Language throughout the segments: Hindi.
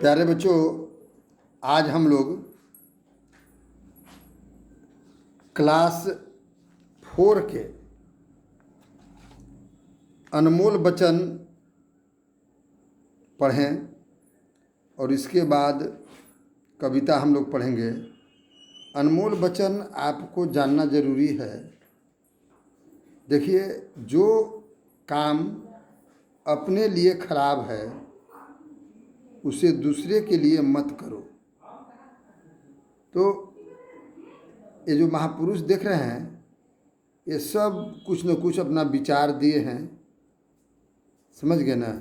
प्यारे बच्चों, आज हम लोग क्लास 4 के अनमोल वचन पढ़ें और इसके बाद कविता हम लोग पढ़ेंगे। अनमोल वचन आपको जानना जरूरी है। देखिए, जो काम अपने लिए खराब है उसे दूसरे के लिए मत करो। तो ये जो महापुरुष देख रहे हैं, ये सब कुछ न कुछ अपना विचार दिए हैं, समझ गए ना।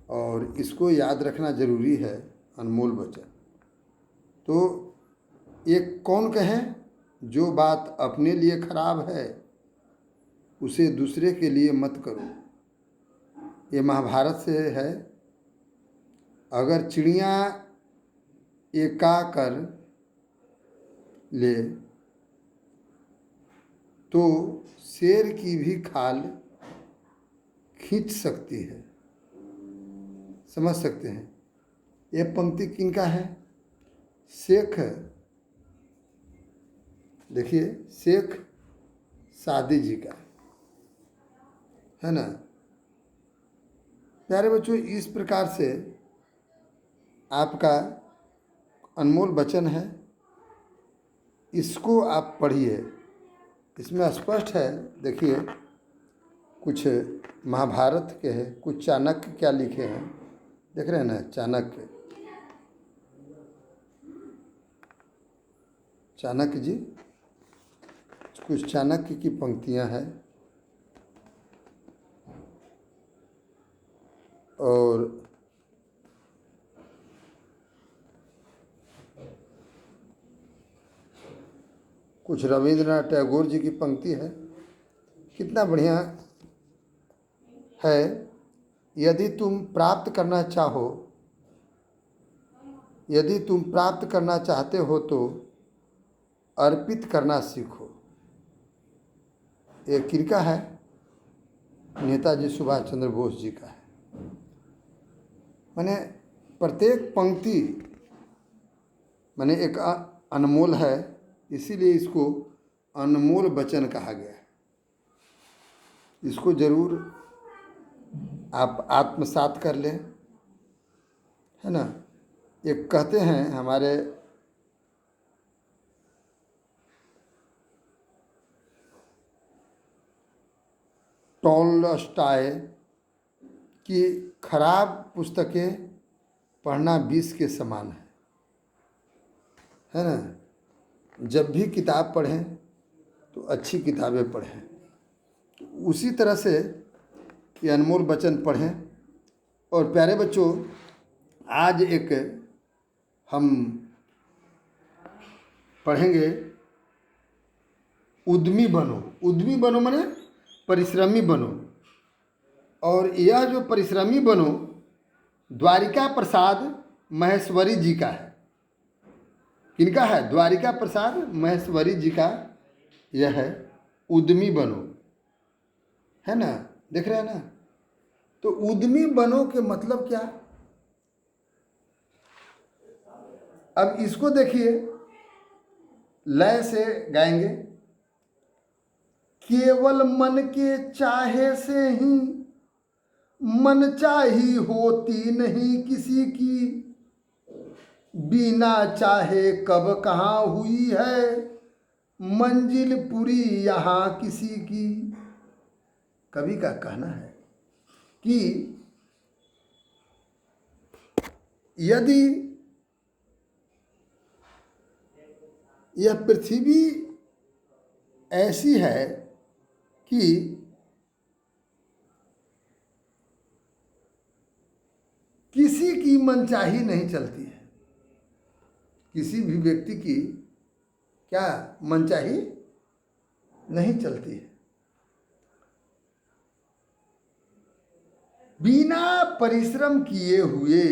और इसको याद रखना जरूरी है, अनमोल वचन। तो ये कौन कहे? जो बात अपने लिए खराब है उसे दूसरे के लिए मत करो। ये महाभारत से है। अगर चिड़िया एका कर ले तो शेर की भी खाल खींच सकती है। समझ सकते हैं? ये पंक्ति किनका है? शेख, देखिए, शेख सादी जी का है ना। प्यारे बच्चों, इस प्रकार से आपका अनमोल वचन है, इसको आप पढ़िए। इसमें स्पष्ट है, देखिए, कुछ महाभारत के हैं, कुछ चाणक्य क्या लिखे हैं, देख रहे हैं ना। चाणक्य जी, कुछ चाणक्य की पंक्तियां हैं। और कुछ रविंद्रनाथ टैगोर जी की पंक्ति है। कितना बढ़िया है। यदि तुम प्राप्त करना चाहते हो तो अर्पित करना सीखो। ये किनका है? नेताजी सुभाष चंद्र बोस जी का है। माने प्रत्येक पंक्ति माने एक अनमोल है, इसीलिए इसको अनमोल वचन कहा गया है। इसको जरूर आप आत्मसात कर लें, है ना। एक कहते हैं हमारे टॉलस्टॉय कि खराब पुस्तकें पढ़ना विष के समान है ना। जब भी किताब पढ़ें तो अच्छी किताबें पढ़ें। तो उसी तरह से ये अनमोल वचन पढ़ें। और प्यारे बच्चों, आज एक हम पढ़ेंगे, उद्यमी बनो। उद्यमी बनो माने परिश्रमी बनो। और यह जो परिश्रमी बनो, द्वारिका प्रसाद महेश्वरी जी का है। किनका है? द्वारिका प्रसाद महेश्वरी जी का यह है, उद्यमी बनो, है ना। देख रहे हैं ना। तो उद्यमी बनो के मतलब क्या? अब इसको देखिए, लय से गाएंगे। केवल मन के चाहे से ही मन चाही होती नहीं किसी की, बिना चाहे कब कहाँ हुई है मंजिल पूरी यहाँ किसी की। कवि का कहना है कि यदि यह पृथ्वी ऐसी है कि किसी की मनचाही नहीं चलती है, किसी भी व्यक्ति की क्या मनचाही नहीं चलती है, बिना परिश्रम किए हुए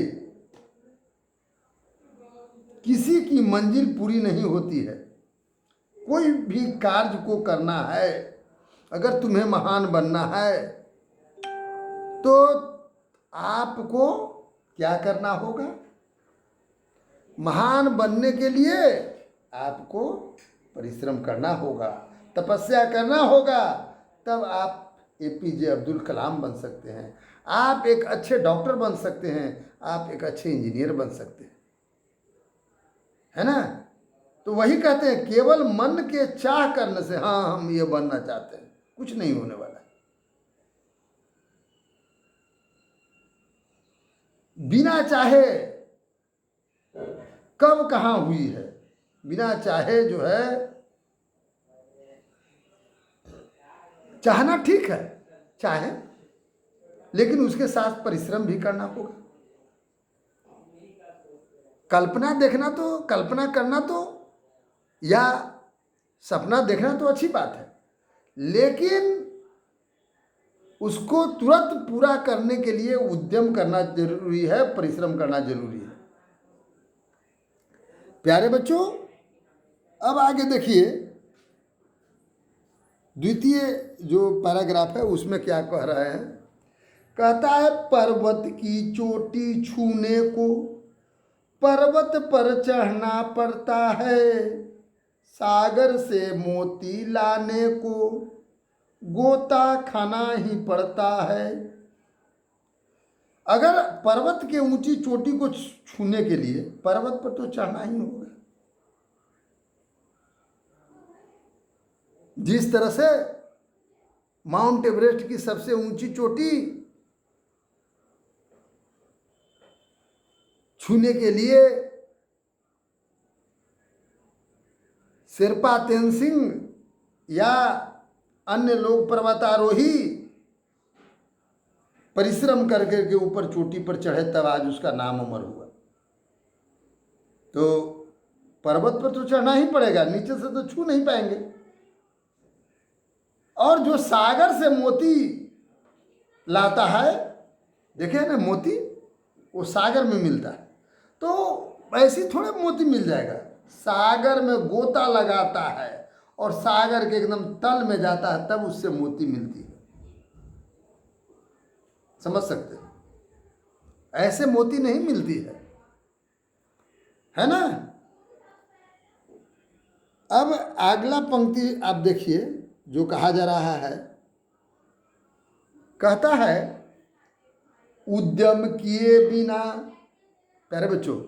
किसी की मंजिल पूरी नहीं होती है। कोई भी कार्य को करना है, अगर तुम्हें महान बनना है तो आपको क्या करना होगा? महान बनने के लिए आपको परिश्रम करना होगा, तपस्या करना होगा, तब आप एपीजे अब्दुल कलाम बन सकते हैं, आप एक अच्छे डॉक्टर बन सकते हैं, आप एक अच्छे इंजीनियर बन सकते हैं, है ना। तो वही कहते हैं केवल मन के चाह करने से, हाँ हम ये बनना चाहते हैं, कुछ नहीं होने वाला। बिना चाहे कब कहाँ हुई है, बिना चाहे जो है, चाहना ठीक है, चाहे, लेकिन उसके साथ परिश्रम भी करना होगा। कल्पना देखना तो, कल्पना करना तो या सपना देखना तो अच्छी बात है, लेकिन उसको तुरंत पूरा करने के लिए उद्यम करना जरूरी है, परिश्रम करना जरूरी है। प्यारे बच्चों, अब आगे देखिए, द्वितीय जो पैराग्राफ है उसमें क्या कह रहा है। कहता है पर्वत की चोटी छूने को पर्वत पर चढ़ना पड़ता है, सागर से मोती लाने को गोता खाना ही पड़ता है। अगर पर्वत के ऊंची चोटी को छूने के लिए पर्वत पर तो चढ़ना ही होगा। जिस तरह से माउंट एवरेस्ट की सबसे ऊंची चोटी छूने के लिए शेरपा तेनसिंग या अन्य लोग पर्वतारोही परिश्रम करके के ऊपर चोटी पर चढ़े, तब आज उसका नाम अमर हुआ। तो पर्वत पर तो चढ़ना ही पड़ेगा, नीचे से तो छू नहीं पाएंगे। और जो सागर से मोती लाता है, देखिए ना, मोती वो सागर में मिलता है, तो ऐसी थोड़े मोती मिल जाएगा। सागर में गोता लगाता है और सागर के एकदम तल में जाता है, तब उससे मोती मिलती है। समझ सकते हैं, ऐसे मोती नहीं मिलती है ना। अब अगला पंक्ति आप देखिए जो कहा जा रहा है। कहता है उद्यम किए बिना, प्यारे बच्चों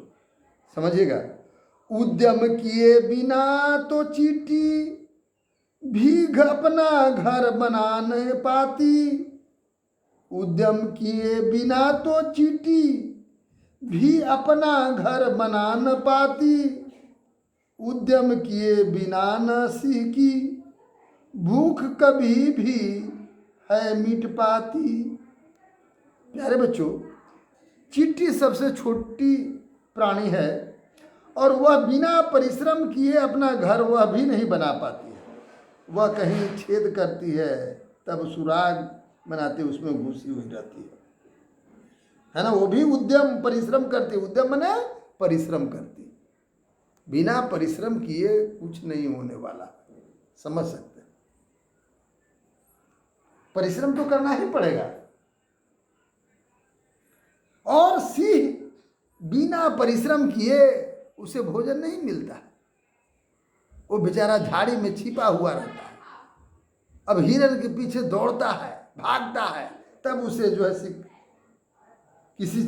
समझिएगा, उद्यम किए बिना तो चींटी भी अपना घर बना नहीं पाती। उद्यम किए बिना तो चींटी भी अपना घर बना न पाती। उद्यम किए बिना न सीखी भूख कभी भी है मिट पाती। प्यारे बच्चों, चींटी सबसे छोटी प्राणी है और वह बिना परिश्रम किए अपना घर वह भी नहीं बना पाती है। वह कहीं छेद करती है तब सुराग बनाते उसमें घुसी हुई रहती है ना। वो भी उद्यम परिश्रम करती है, उद्यम माने परिश्रम करती। बिना परिश्रम किए कुछ नहीं होने वाला, समझ सकते हैं। परिश्रम तो करना ही पड़ेगा। और सिंह बिना परिश्रम किए उसे भोजन नहीं मिलता है, वो बेचारा झाड़ी में छिपा हुआ रहता है। अब हिरण के पीछे दौड़ता है, भागता है, तब उसे जो है किसी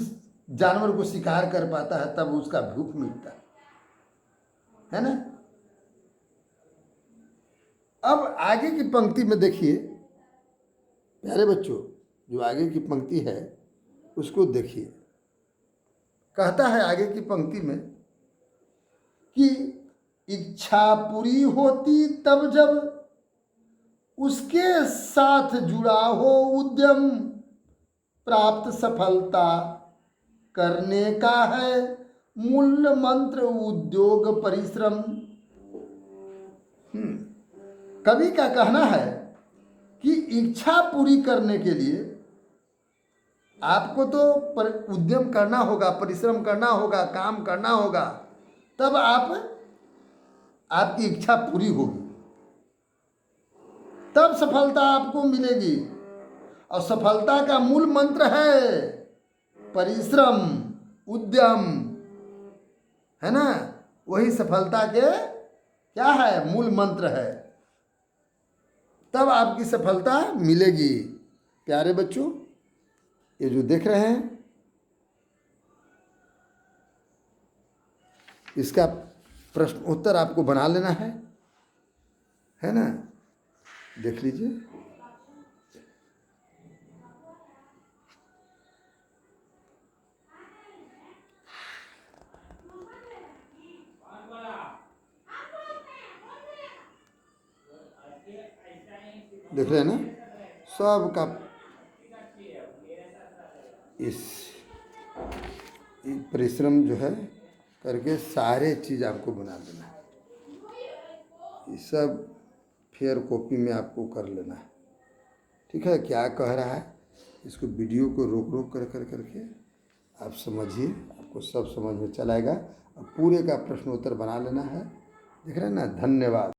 जानवर को शिकार कर पाता है, तब उसका भूख मिटता है ना। अब आगे की पंक्ति में देखिए प्यारे बच्चों, जो आगे की पंक्ति है उसको देखिए। कहता है आगे की पंक्ति में कि इच्छा पूरी होती तब जब उसके साथ जुड़ा हो उद्यम, प्राप्त सफलता करने का है मूल मंत्र उद्योग परिश्रम। कवि का कहना है कि इच्छा पूरी करने के लिए आपको तो उद्यम करना होगा, परिश्रम करना होगा, काम करना होगा, तब आपकी इच्छा पूरी होगी, तब सफलता आपको मिलेगी। और सफलता का मूल मंत्र है परिश्रम, उद्यम, है ना, वही सफलता के क्या है, मूल मंत्र है। तब आपकी सफलता मिलेगी। प्यारे बच्चों, ये जो देख रहे हैं, इसका प्रश्न उत्तर आपको बना लेना है ना। देख लीजिए। देख रहे हैं ना, सबका इस परिश्रम जो है करके सारे चीज़ आपको बना देना है। ये सब फेयर कॉपी में आपको कर लेना है। ठीक है, क्या कह रहा है, इसको वीडियो को रोक रोक करके आप समझिए, आपको सब समझ में चलाएगा। अब पूरे का प्रश्नोत्तर बना लेना है। देख रहे हैं ना। धन्यवाद।